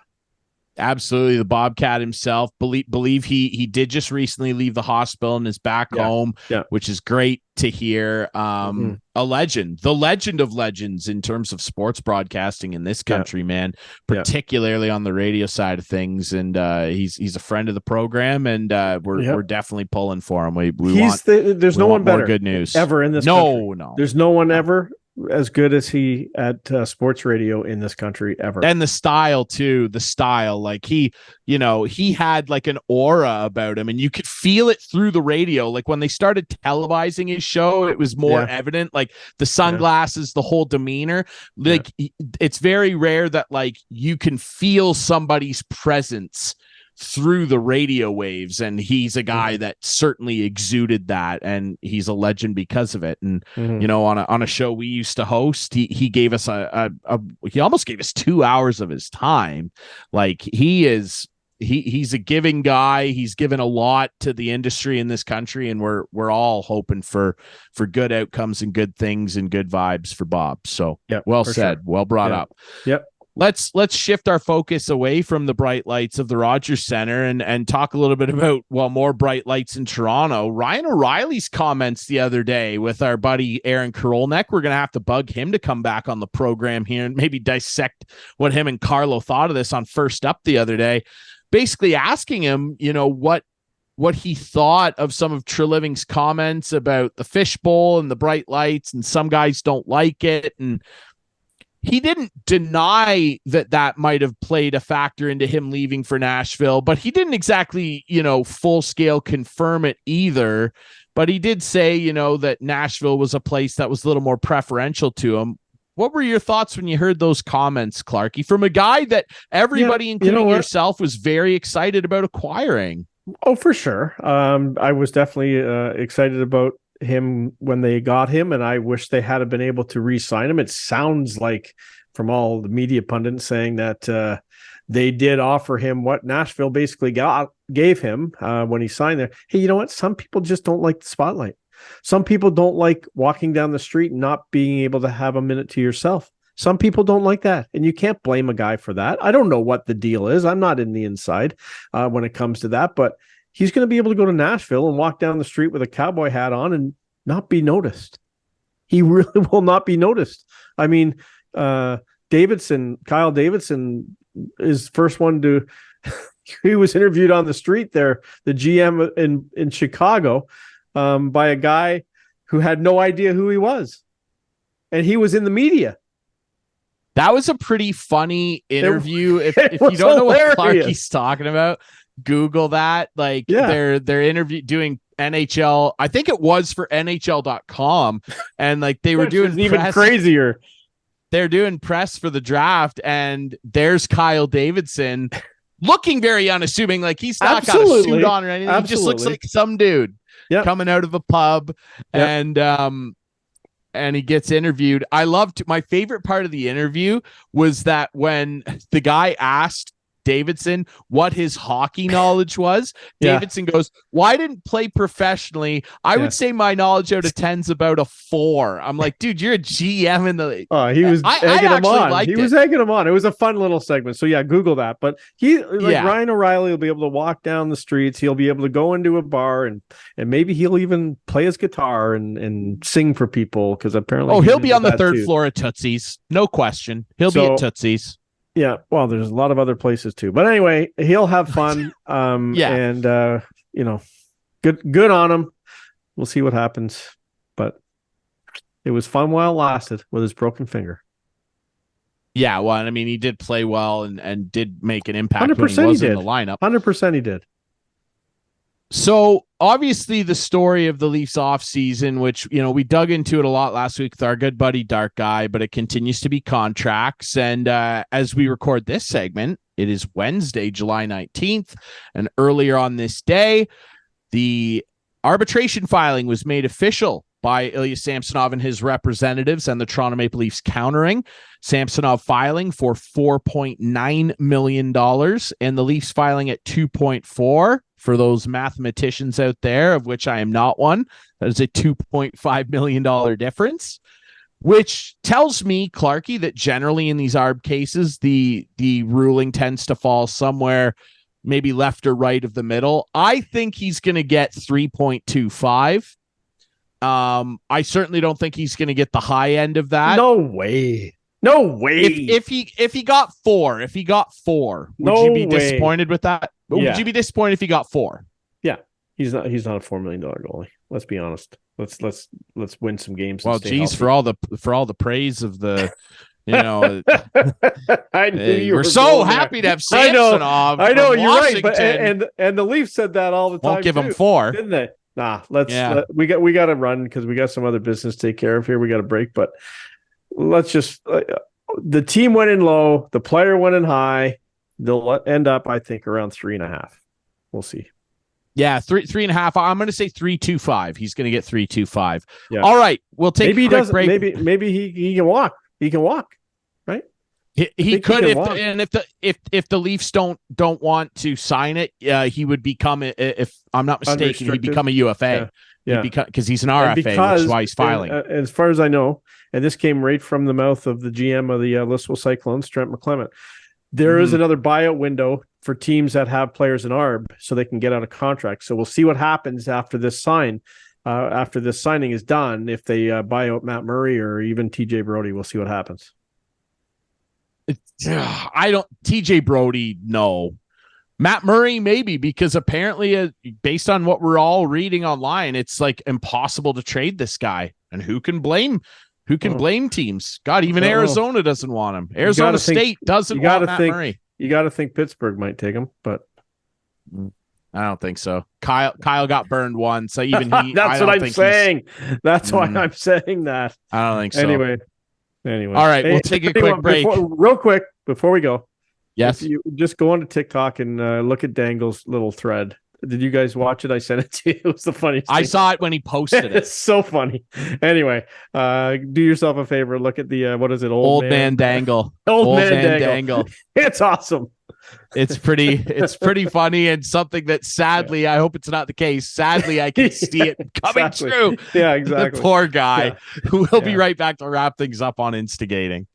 Absolutely, the Bobcat himself. Believe he did just recently leave the hospital and is back home, which is great to hear. A legend, the legend of legends in terms of sports broadcasting in this country, man, particularly on the radio side of things. And he's a friend of the program, and we're definitely pulling for him. There's no one better. Good news ever in this country. No, there's no one ever as good as he at sports radio in this country ever. And the style too, like he had like an aura about him, and you could feel it through the radio. Like when they started televising his show, it was more evident, like the sunglasses, the whole demeanor. Like it's very rare that like you can feel somebody's presence through the radio waves, and he's a guy that certainly exuded that, and he's a legend because of it. And on a show we used to host, he gave us he almost gave us 2 hours of his time. Like he's a giving guy. He's given a lot to the industry in this country, and we're all hoping for good outcomes and good things and good vibes for Bob. So well said, sure. Well brought up. Yep. Let's shift our focus away from the bright lights of the Rogers Center and talk a little bit about, more bright lights in Toronto. Ryan O'Reilly's comments the other day with our buddy Aaron Karolnek. We're going to have to bug him to come back on the program here and maybe dissect what him and Carlo thought of this on First Up the other day. Basically asking him, what he thought of some of Treliving's comments about the fishbowl and the bright lights, and some guys don't like it. And he didn't deny that might have played a factor into him leaving for Nashville, but he didn't exactly, full scale confirm it either. But he did say, that Nashville was a place that was a little more preferential to him. What were your thoughts when you heard those comments, Clarkey, from a guy that everybody, including yourself, was very excited about acquiring? Oh, for sure. I was definitely excited about him when they got him, and I wish they had been able to re-sign him. It sounds like, from all the media pundits, saying that they did offer him what Nashville basically gave him when he signed there. Hey, you know what? Some people just don't like the spotlight. Some people don't like walking down the street and not being able to have a minute to yourself. Some people don't like that, and you can't blame a guy for that. I don't know what the deal is. I'm not in the inside when it comes to that, but he's going to be able to go to Nashville and walk down the street with a cowboy hat on and not be noticed. He really will not be noticed. I mean, Kyle Davidson is first one to, he was interviewed on the street there, the GM in Chicago, by a guy who had no idea who he was. And he was in the media. That was a pretty funny interview. If you don't know what Clarkey's talking about, Google that. Like they're interview doing NHL. I think it was for NHL.com, and like they were doing even crazier. They're doing press for the draft, and there's Kyle Davidson looking very unassuming. Like he's not got a suit on or anything. He just looks like some dude coming out of a pub. And and he gets interviewed. I loved my favorite part of the interview was that when the guy asked Davidson what his hockey knowledge was, Davidson goes, well, I didn't play professionally. I would say my knowledge out of 10's about a 4. I'm like, dude, you're a GM in the he was egging him on. He was egging him on. It was a fun little segment. So yeah, Google that. But Ryan O'Reilly will be able to walk down the streets. He'll be able to go into a bar and maybe he'll even play his guitar and sing for people, because apparently he'll be on the third floor of Tootsie's. No question. He'll be at Tootsie's. Yeah, well, there's a lot of other places too. But anyway, he'll have fun. And good on him. We'll see what happens. But it was fun while it lasted with his broken finger. Yeah, well, I mean, he did play well and did make an impact when he was in the lineup. 100% he did. So obviously the story of the Leafs offseason, which, we dug into it a lot last week with our good buddy Dark Guy, but it continues to be contracts. And as we record this segment, it is Wednesday, July 19th. And earlier on this day, the arbitration filing was made official by Ilya Samsonov and his representatives, and the Toronto Maple Leafs countering. Samsonov filing for $4.9 million and the Leafs filing at 2.4. For those mathematicians out there, of which I am not one, that is a $2.5 million difference, which tells me, Clarkey, that generally in these ARB cases, the ruling tends to fall somewhere maybe left or right of the middle. I think he's going to get 3.25. I certainly don't think he's going to get the high end of that. No way. If he got 4, would you be disappointed with that? Would you be disappointed if he got 4? Yeah, he's not a $4 million goalie. Let's be honest. Let's win some games. Well, geez, for all the praise of the, I knew you we're so happy to have Samsonov. I know you're right, but and the Leafs said that all the time. Won't give him 4, didn't they? Nah, we got to run because we got some other business to take care of here. We got a break, but let's just the team went in low, the player went in high. They'll end up, I think, around 3.5. We'll see. Yeah, 3.5. I'm going to say 3.25. He's going to get 3.25. Yeah. All right, we'll take maybe a quick break. Maybe he can walk. He can walk, right? He could if the Leafs don't want to sign it, he would become, if I'm not mistaken, he'd become a UFA. Yeah, because he's an RFA, which is why he's filing. As far as I know, and this came right from the mouth of the GM of the Listowel Cyclones, Trent McClement. There is another buyout window for teams that have players in ARB so they can get out of contract. So we'll see what happens after this signing is done. If they buy out Matt Murray or even TJ Brody, we'll see what happens. TJ Brody, no. Matt Murray, maybe, because apparently, based on what we're all reading online, it's like impossible to trade this guy. And who can blame teams? God, even Arizona doesn't want him. Arizona State doesn't want Matt Murray. You got to think Pittsburgh might take him, but I don't think so. Kyle got burned once, so even he. That's what I'm saying. That's why I'm saying that. I don't think so. Anyway. All right, we'll take a quick break. Real quick before we go. Yes, you just go onto TikTok and look at Dangle's little thread. Did you guys watch it? I sent it to you. It was the funniest thing. I saw it when he posted it. It's so funny. Anyway, do yourself a favor. Look at the what is it? Old man Dangle. Old man Dangle. It's awesome. It's pretty funny, and something that sadly, I hope it's not the case. Sadly, I can see it coming true. Yeah, exactly. The poor guy. Yeah. We'll be right back to wrap things up on Instigating.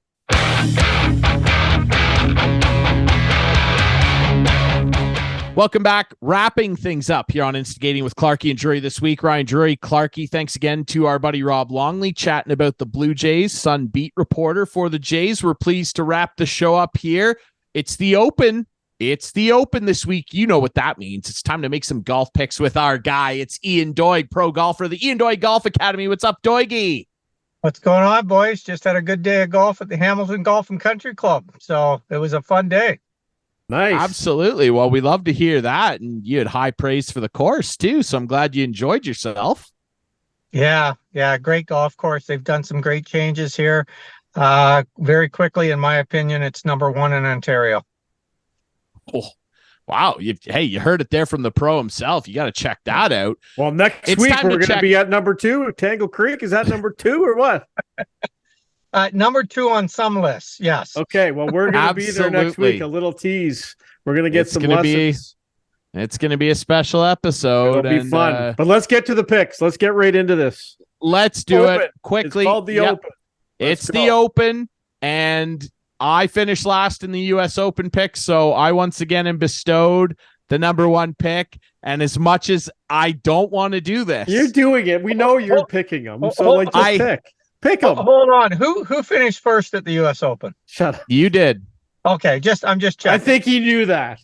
Welcome back. Wrapping things up here on Instigating with Clarkey and Drury this week. Ryan Drury, Clarkey, thanks again to our buddy Rob Longley chatting about the Blue Jays, Sun beat reporter for the Jays. We're pleased to wrap the show up here. It's the Open. It's the Open this week. You know what that means. It's time to make some golf picks with our guy. It's Ian Doig, pro golfer, the Ian Doig Golf Academy. What's up, Doigy? What's going on, boys? Just had a good day of golf at the Hamilton Golf and Country Club. So it was a fun day. Nice. Absolutely. Well, we love to hear that. And you had high praise for the course too. So I'm glad you enjoyed yourself. Yeah. Great golf course. They've done some great changes here. Very quickly, in my opinion, it's number 1 in Ontario. Oh, Wow. You heard it there from the pro himself. You got to check that out. Well, next week we're going to be at number 2. Tangle Creek. Is that number 2 or what? Number 2 on some lists. Yes. Okay. Well, we're going to be there next week. A little tease. We're going to get some lessons. It's going to be a special episode. It'll be fun. But let's get to the picks. Let's get right into this. Let's do it quickly. It's called the Open. It's the Open, and I finished last in the U.S. Open pick, so I once again am bestowed the number 1 pick. And as much as I don't want to do this, you're doing it. We know you're picking them. So just pick them. Hold on. Who finished first at the U.S. Open? Shut up. You did. Okay, I'm just checking. I think he knew that.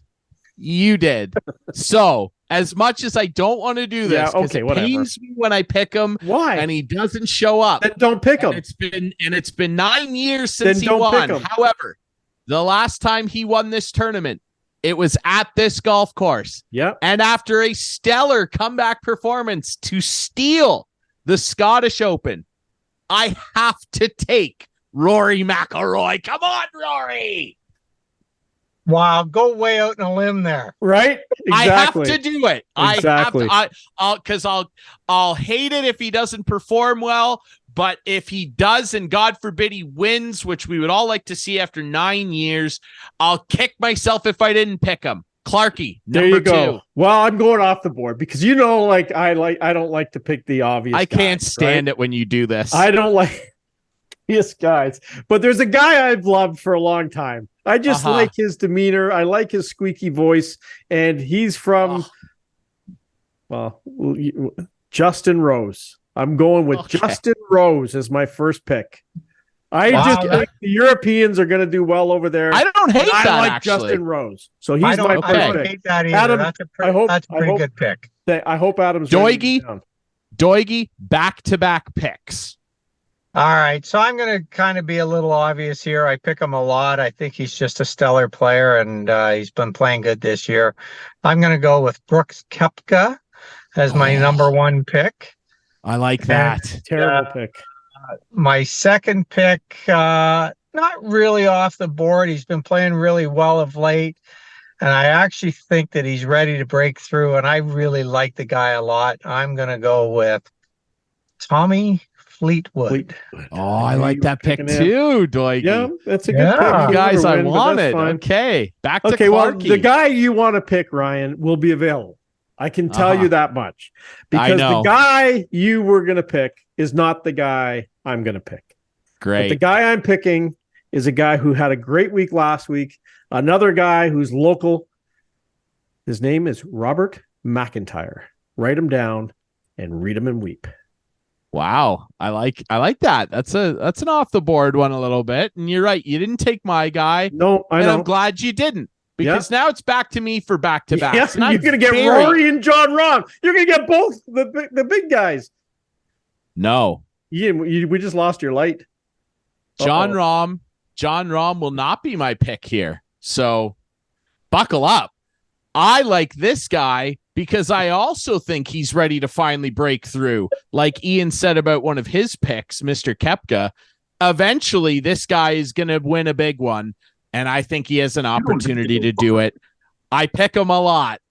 You did. So as much as I don't want to do this, because it pains me when I pick him. Why? And he doesn't show up. Then don't pick him. It's been 9 years since he won. However, the last time he won this tournament, it was at this golf course. Yep. And after a stellar comeback performance to steal the Scottish Open, I have to take Rory McIlroy. Come on, Rory. Wow, go way out on a limb there. Right? Exactly. I have to do it. Exactly. I'll hate it if he doesn't perform well, but if he does, and God forbid he wins, which we would all like to see after 9 years, I'll kick myself if I didn't pick him. Clarkey, there you go. 2. Well, I'm going off the board because I don't like to pick the obvious. I can't stand it when you do this. I don't like these guys, but there's a guy I've loved for a long time. I just like his demeanor. I like his squeaky voice, and he's from Justin Rose. I'm going with Justin Rose as my first pick. I just think the Europeans are going to do well over there. I don't hate that. I like actually. Justin Rose, so he's my first pick. I don't hate that either. Adam, that's a pretty good pick. I hope Adam's Doigy, back-to-back picks. All right, so I'm going to kind of be a little obvious here. I pick him a lot. I think he's just a stellar player, and he's been playing good this year. I'm going to go with Brooks Koepka as my number 1 pick. I like that. Terrible pick. My second pick, not really off the board. He's been playing really well of late, and I actually think that he's ready to break through, and I really like the guy a lot. I'm going to go with Tommy Fleetwood. Oh, I like that pick too, Doig. Yeah, that's a good pick. You guys I wanted. Okay, back to Clarkey. Well, the guy you want to pick, Ryan, will be available. I can tell you that much. Because the guy you were going to pick is not the guy I'm going to pick. Great. But the guy I'm picking is a guy who had a great week last week. Another guy who's local. His name is Robert McIntyre. Write him down and read him and weep. Wow, I like that. That's an off the board one a little bit. And you're right, you didn't take my guy. No, I know. And I'm glad you didn't. Because now it's back to me for back-to-back. Yeah, you're going to get Rory and John Rahm. You're going to get both the big guys. No. We just lost your light. John Rahm will not be my pick here. So buckle up. I like this guy because I also think he's ready to finally break through. Like Ian said about one of his picks, Mr. Koepka. Eventually, this guy is going to win a big one. And I think he has an opportunity to do it. I pick him a lot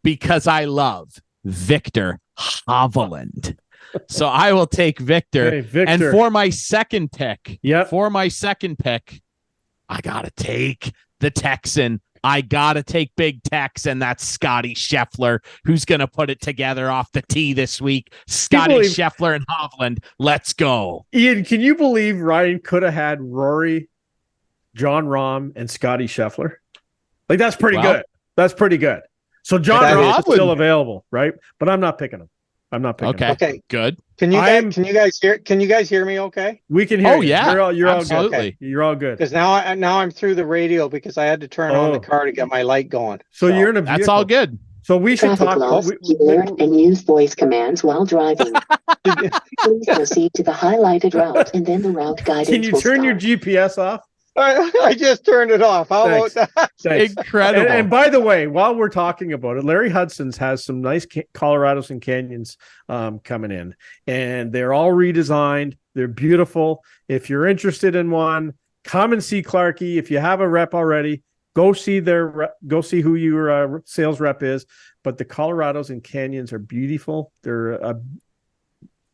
because I love Victor Hovland. So I will take Victor. Hey, Victor. And for my second pick, I got to take the Texan. I got to take Big Tex, and that's Scotty Scheffler, who's going to put it together off the tee this week. Scheffler and Hovland. Let's go. Ian, can you believe Ryan could have had Rory, John Rahm, and Scotty Scheffler? Like, that's pretty good. That's pretty good. So John Rahm is still available, right? But I'm not picking him. Okay. Good. Can you guys hear me okay? We can hear you. Yeah. You're absolutely. all good. Okay. You're all good. Because now I'm through the radio because I had to turn on the car to get my light going. So you're in a vehicle. That's all good. So we should talk. Alert and use voice commands while driving. Please proceed to the highlighted route and then the route guidance. Can you turn your GPS off? I just turned it off. How about that? Thanks. Incredible. And by the way, while we're talking about it, Larry Hudson's has some nice Colorados and Canyons coming in, and they're all redesigned. They're beautiful. If you're interested in one, come and see Clarkey. If you have a rep already, Go see who your sales rep is. But the Colorados and Canyons are beautiful. They're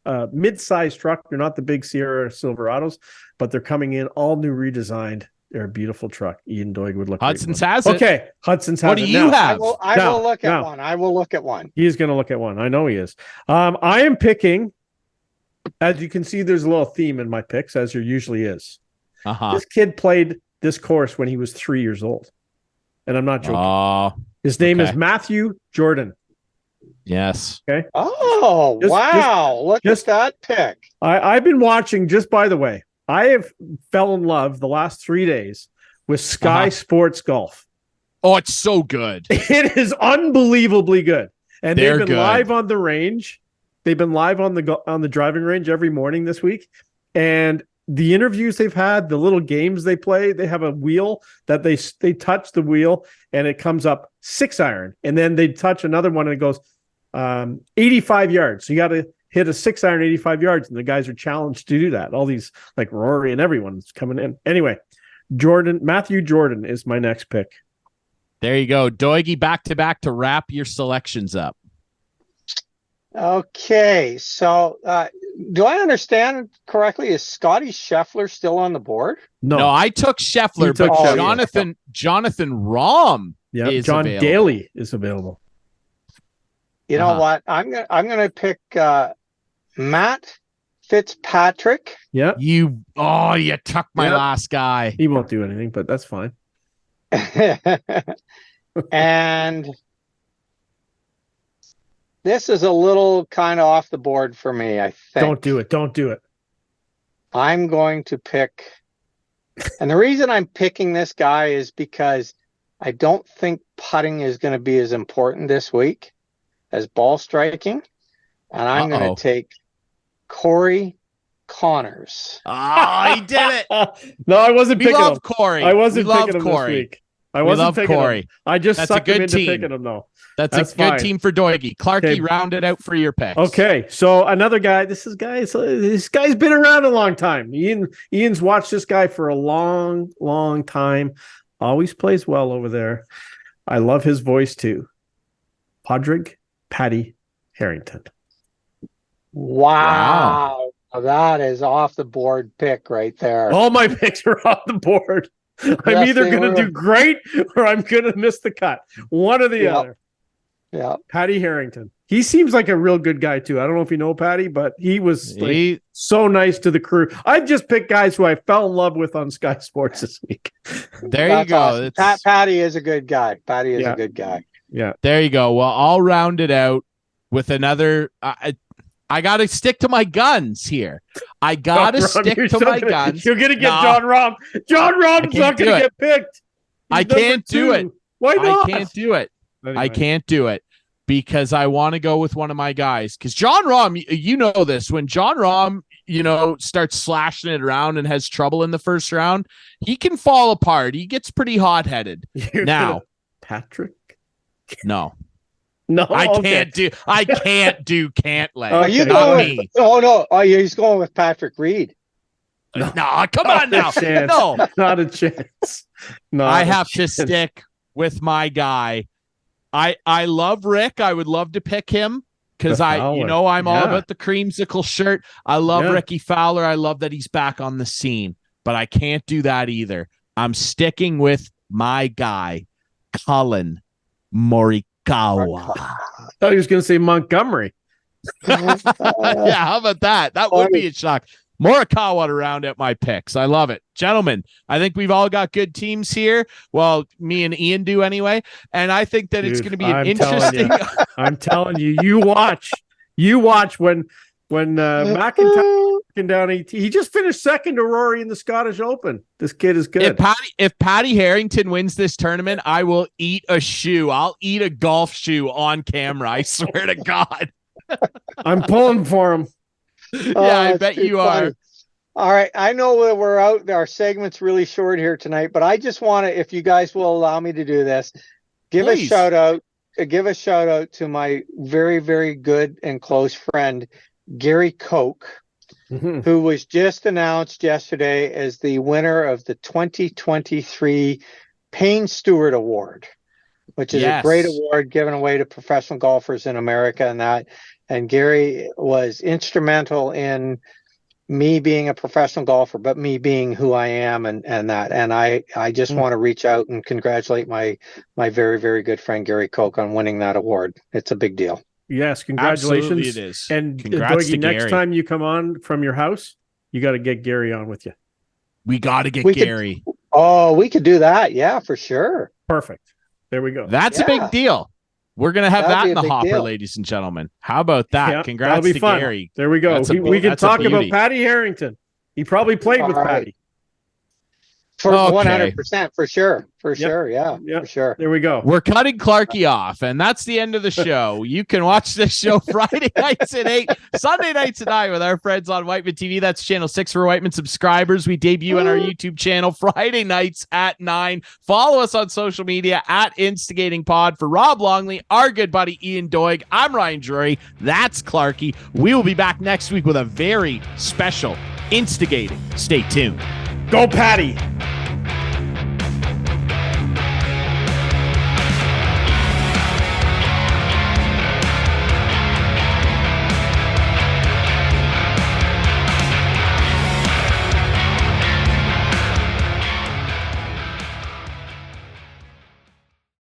a mid-sized truck. They're not the big Sierra Silverados, but they're coming in all new, redesigned. They're a beautiful truck. Ian Doig would look. Hudson's has it. Okay, Hudson's has it. What do you have? I will look at one. I will look at one. He's going to look at one. I know he is. I am picking. As you can see, there's a little theme in my picks, as there usually is. This kid played this course when he was 3 years old, and I'm not joking. His name is Matthew Jordan. Yes. Okay. Oh, wow. Look at that pick. I've been watching, just by the way, I have fell in love the last 3 days with Sky Sports Golf. Oh, it's so good. It is unbelievably good. And They're they've been good. live on the range. They've been live on the driving range every morning this week. And the interviews they've had, the little games they play, they have a wheel that they touch the wheel and it comes up 6-iron. And then they touch another one and it goes 85 yards. So you got to hit a 6-iron 85 yards. And the guys are challenged to do that. All these, like Rory and everyone's coming in. Anyway, Matthew Jordan is my next pick. There you go. Doigie back-to-back to wrap your selections up. Okay, so do I understand correctly? Is Scotty Scheffler still on the board? No, I took Scheffler, but Scheffler. Jonathan Rahm is John available. Daly is available. You know what? I'm gonna pick Matt Fitzpatrick. Yeah. You took my last guy. He won't do anything, but that's fine. And this is a little kind of off the board for me, I think. Don't do it. I'm going to pick, and the reason I'm picking this guy is because I don't think putting is going to be as important this week as ball striking. And I'm going to take Corey Connors. He did it. No, I wasn't picking him. Corey. I wasn't picking him Corey. this week. I wasn't picking Corey. him. I just That's sucked a him good into team. picking him, though. That's a good fine. team for Doigie. Clarkey, Okay. rounded out for your picks. Okay, so another guy. This guy's been around a long time. Ian's watched this guy for a long, long time. Always plays well over there. I love his voice too. Patty Harrington. Wow. That is off the board pick right there. All my picks are off the board. I'm either going to do great or I'm going to miss the cut. One or the other. Yeah. Patty Harrington. He seems like a real good guy too. I don't know if you know Patty, but he was so nice to the crew. I just picked guys who I fell in love with on Sky Sports this week. There you go. Awesome. Patty is a good guy. Patty is a good guy. Yeah. There you go. Well, I'll round it out with another. I got to stick to my guns here. I got to stick to my guns. You're going to get John Rahm. John Rahm's not going to get picked. I can't do it. Why not? I can't do it. Anyway. I can't do it because I want to go with one of my guys. Because John Rahm, you know this. When John Rahm, starts slashing it around and has trouble in the first round, he can fall apart. He gets pretty hot-headed. Now, Patrick? No. No, I can't do Cantlay. Are you going with, no. Oh, he's going with Patrick Reed. No, come on now. No, not a chance. I have to stick with my guy. I love Rick. I would love to pick him because I'm all about the creamsicle shirt. I love Ricky Fowler. I love that he's back on the scene, but I can't do that either. I'm sticking with my guy, Colin Morikawa. I thought he was going to say Montgomery. Yeah, how about that? That would be a shock. Morikawa to round out my picks. I love it. Gentlemen, I think we've all got good teams here. Well, me and Ian do anyway. And I think that it's going to be an interesting... I'm telling you, you watch when McIntyre down he just finished second to Rory in the Scottish Open. This kid is good. If Patty Harrington wins this tournament, I will eat a shoe. I'll eat a golf shoe on camera. I swear to God. I'm pulling for him. Yeah, I bet you are. All right. I know that we're out. Our segment's really short here tonight, but I just want to, if you guys will allow me to do this, give a shout out to my very, very good and close friend, Gary Koch, who was just announced yesterday as the winner of the 2023 Payne Stewart Award, which is a great award given away to professional golfers in America, and Gary was instrumental in me being a professional golfer, but me being who I am, and I just want to reach out and congratulate my very, very good friend Gary Koch on winning that award. It's a big deal. Yes, congratulations. Absolutely it is. And congrats Doigie, next time you come on from your house, you got to get Gary on with you. We got to get Gary. We could do that. Yeah, for sure. Perfect. There we go. That's a big deal. We're going to have that in the hopper, deal. Ladies and gentlemen. How about that? Yeah, Congrats that'll be to fun. Gary. There we go. We can talk about Patty Harrington. He probably played with Patty. For 100%, for sure. For sure, yeah, for sure. There we go. We're cutting Clarkey off, and that's the end of the show. You can watch this show Friday nights at 8, Sunday nights at 9 with our friends on Whiteman TV. That's channel 6 for Whiteman subscribers. We debut on our YouTube channel Friday nights at 9. Follow us on social media at Instigating Pod. For Rob Longley, our good buddy Ian Doig, I'm Ryan Drury. That's Clarkey. We will be back next week with a very special Instigating. Stay tuned. Go Patty!